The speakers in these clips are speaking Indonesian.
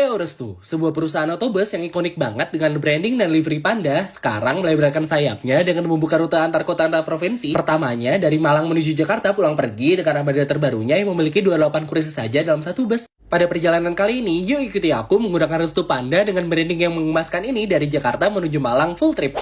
PO Restu, sebuah perusahaan otobus yang ikonik banget dengan branding dan livery panda, sekarang melebarkan sayapnya dengan membuka rute antar kota antar provinsi. Pertamanya dari Malang menuju Jakarta pulang pergi dengan armada terbarunya yang memiliki 28 kursi saja dalam satu bus. Pada perjalanan kali ini, yuk ikuti aku menggunakan Restu Panda dengan branding yang mengemaskan ini dari Jakarta menuju Malang full trip.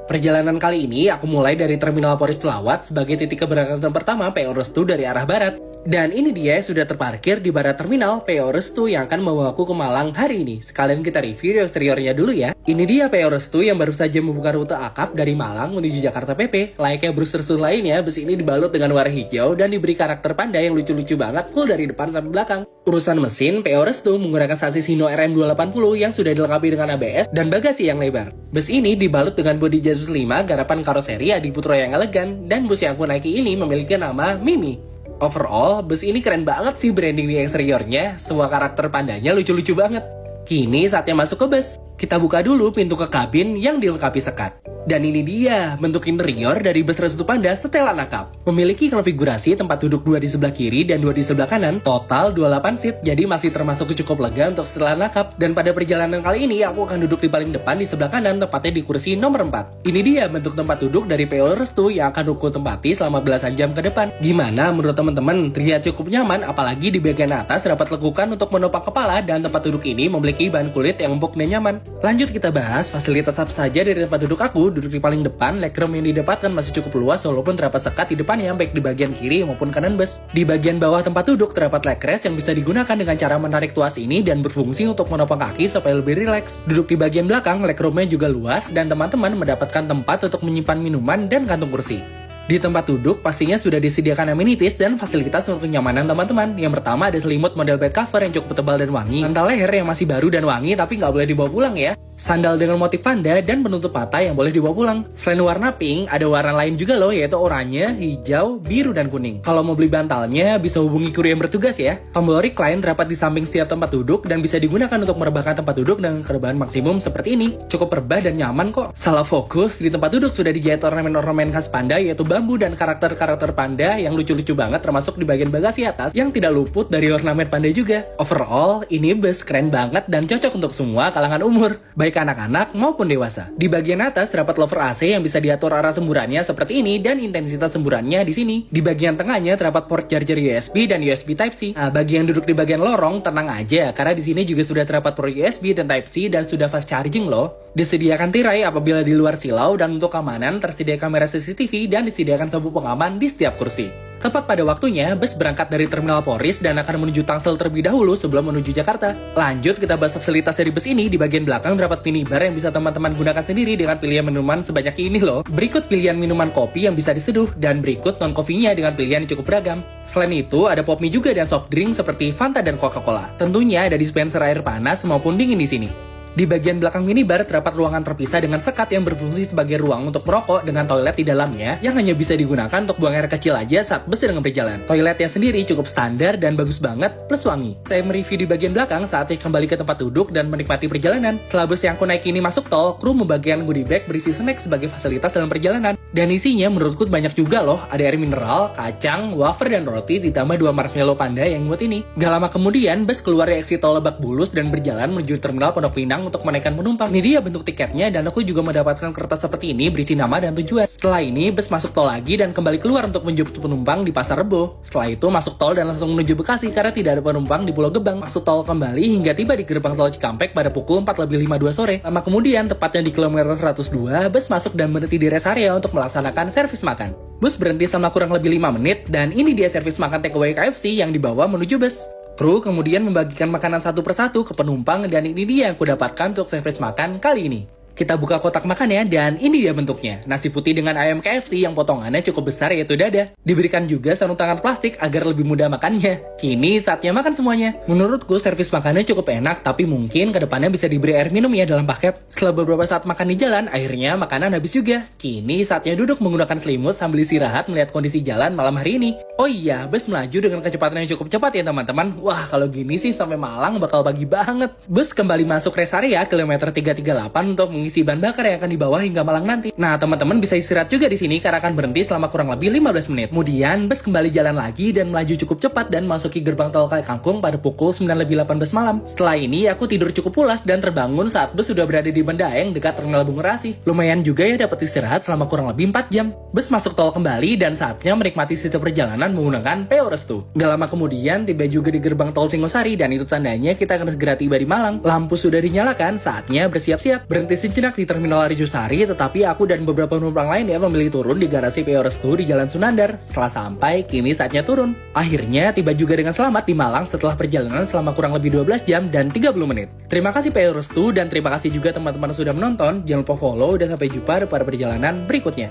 Perjalanan kali ini aku mulai dari Terminal Poris Pelawat sebagai titik keberangkatan pertama PO Restu dari arah barat. Dan ini dia sudah terparkir di barat terminal PO Restu yang akan membawaku ke Malang hari ini. Sekalian kita review eksteriornya dulu ya. Ini dia PO Restu yang baru saja membuka rute akap dari Malang menuju Jakarta PP. Layaknya bus Restu lainnya, bus ini dibalut dengan warna hijau dan diberi karakter panda yang lucu-lucu banget full dari depan sampai belakang. Urusan mesin, PO Restu menggunakan sasis Hino RM280 yang sudah dilengkapi dengan ABS dan bagasi yang lebar. Bus ini dibalut dengan bodi Jazus 5 garapan karoseri Adi Putro yang elegan, dan bus yang aku naiki ini memiliki nama Mimi. Overall, bus ini keren banget sih branding di eksteriornya, semua karakter pandanya lucu-lucu banget. Kini saatnya masuk ke bus. Kita buka dulu pintu ke kabin yang dilengkapi sekat. Dan ini dia bentuk interior dari bus Restu Panda setelan akap. Memiliki konfigurasi tempat duduk 2 di sebelah kiri dan 2 di sebelah kanan, total 28 seat, jadi masih termasuk cukup lega untuk setelan akap. Dan pada perjalanan kali ini aku akan duduk di paling depan di sebelah kanan, tepatnya di kursi nomor 4. Ini dia bentuk tempat duduk dari PO Restu yang akan aku tempati selama belasan jam ke depan. Gimana menurut teman-teman? Terlihat cukup nyaman, apalagi di bagian atas terdapat lekukan untuk menopang kepala, dan tempat duduk ini memiliki bahan kulit yang empuk dan nyaman. Lanjut kita bahas fasilitas apa saja dari tempat duduk aku. Duduk di paling depan, legroom yang didapatkan masih cukup luas walaupun terdapat sekat di depannya baik di bagian kiri maupun kanan bus. Di bagian bawah tempat duduk terdapat legrest yang bisa digunakan dengan cara menarik tuas ini dan berfungsi untuk menopang kaki supaya lebih rileks. Duduk di bagian belakang, legroomnya juga luas dan teman-teman mendapatkan tempat untuk menyimpan minuman dan kantung kursi. Di tempat duduk pastinya sudah disediakan amenities dan fasilitas untuk kenyamanan teman-teman. Yang pertama ada selimut model bed cover yang cukup tebal dan wangi, bantal leher yang masih baru dan wangi tapi nggak boleh dibawa pulang ya, sandal dengan motif panda, dan penutup mata yang boleh dibawa pulang. Selain warna pink, ada warna lain juga loh, yaitu oranye, hijau, biru, dan kuning. Kalau mau beli bantalnya, bisa hubungi kru yang bertugas ya. Tombol recline terdapat di samping setiap tempat duduk dan bisa digunakan untuk merebahkan tempat duduk dengan kerebahan maksimum seperti ini. Cukup rebah dan nyaman kok. Salah fokus, di tempat duduk sudah dijahit ornamen-ornamen khas panda, yaitu bambu dan karakter-karakter panda yang lucu-lucu banget, termasuk di bagian bagasi atas yang tidak luput dari ornamen panda juga. Overall, ini bus keren banget dan cocok untuk semua kalangan umur, baik anak-anak maupun dewasa. Di bagian atas terdapat lover AC yang bisa diatur arah semburannya seperti ini dan intensitas semburannya di sini. Di bagian tengahnya terdapat port charger USB dan USB Type-C. Nah, bagi yang duduk di bagian lorong tenang aja karena di sini juga sudah terdapat port USB dan Type-C dan sudah fast charging loh. Disediakan tirai apabila di luar silau, dan untuk keamanan tersedia kamera CCTV dan disediakan sabuk pengaman di setiap kursi. Tepat pada waktunya, bus berangkat dari Terminal Poris dan akan menuju Tangsel terlebih dahulu sebelum menuju Jakarta. Lanjut, kita bahas fasilitas dari bus ini. Di bagian belakang terdapat minibar yang bisa teman-teman gunakan sendiri dengan pilihan minuman sebanyak ini loh. Berikut pilihan minuman kopi yang bisa diseduh, dan berikut non-kopinya dengan pilihan yang cukup beragam. Selain itu, ada pop mie juga dan soft drink seperti Fanta dan Coca-Cola. Tentunya ada dispenser air panas maupun dingin di sini. Di bagian belakang minibar terdapat ruangan terpisah dengan sekat yang berfungsi sebagai ruang untuk merokok dengan toilet di dalamnya yang hanya bisa digunakan untuk buang air kecil aja saat bus sedang berjalan. Toiletnya sendiri cukup standar dan bagus banget plus wangi. Saya mereview di bagian belakang saatnya kembali ke tempat duduk dan menikmati perjalanan. Setelah bus yang aku naik ini masuk tol, kru membagikan goodie bag berisi snack sebagai fasilitas dalam perjalanan. Dan isinya menurutku banyak juga loh, ada air mineral, kacang, wafer, dan roti ditambah 2 marshmallow panda yang buat ini. Gak lama kemudian, bus keluar dari exit tol Lebak Bulus dan berjalan menuju terminal Pondok Pinang untuk menaikkan penumpang. Ini dia bentuk tiketnya, dan aku juga mendapatkan kertas seperti ini berisi nama dan tujuan. Setelah ini, bus masuk tol lagi dan kembali keluar untuk menjemput penumpang di Pasar Rebo. Setelah itu masuk tol dan langsung menuju Bekasi karena tidak ada penumpang di Pulau Gebang. Masuk tol kembali hingga tiba di gerbang tol Cikampek pada pukul 4:52 sore. Lama kemudian, tepatnya di kilometer 102, bus masuk dan berhenti di rest area untuk melaksanakan servis makan. Bus berhenti selama kurang lebih 5 menit, dan ini dia servis makan takeaway KFC yang dibawa menuju bus. Kru kemudian membagikan makanan satu persatu ke penumpang, dan ini dia yang aku dapatkan untuk servis makan kali ini. Kita buka kotak makannya, dan ini dia bentuknya. Nasi putih dengan ayam KFC yang potongannya cukup besar, yaitu dada. Diberikan juga sarung tangan plastik agar lebih mudah makannya. Kini saatnya makan semuanya. Menurutku servis makannya cukup enak, tapi mungkin kedepannya bisa diberi air minum ya dalam paket. Setelah beberapa saat makan di jalan, akhirnya makanan habis juga. Kini saatnya duduk menggunakan selimut sambil istirahat melihat kondisi jalan malam hari ini. Oh iya, bus melaju dengan kecepatan yang cukup cepat ya teman-teman. Wah, kalau gini sih sampai Malang bakal pagi banget. Bus kembali masuk rest area kilometer 338 untuk mengisi bahan bakar yang akan dibawa hingga Malang nanti. Nah, teman-teman bisa istirahat juga di sini karena akan berhenti selama kurang lebih 15 menit. Kemudian bus kembali jalan lagi dan melaju cukup cepat dan masuki gerbang tol Kali Kangkung pada pukul 9:18 malam. Setelah ini aku tidur cukup pulas dan terbangun saat bus sudah berada di Bandaeng dekat Terminal Bung Rasi. Lumayan juga ya dapat istirahat selama kurang lebih 4 jam. Bus masuk tol kembali dan saatnya menikmati setiap perjalanan menggunakan PO Restu. Gak lama kemudian tiba juga di gerbang tol Singosari dan itu tandanya kita akan segera tiba di Malang. Lampu sudah dinyalakan, saatnya bersiap-siap. Berhenti sejenak di Terminal Arjosari, tetapi aku dan beberapa penumpang lain ya memilih turun di garasi PO Restu di Jalan Sunandar. Setelah sampai, kini saatnya turun. Akhirnya tiba juga dengan selamat di Malang setelah perjalanan selama kurang lebih 12 jam dan 30 menit. Terima kasih PO Restu dan terima kasih juga teman-teman sudah menonton. Jangan lupa follow dan sampai jumpa pada perjalanan berikutnya.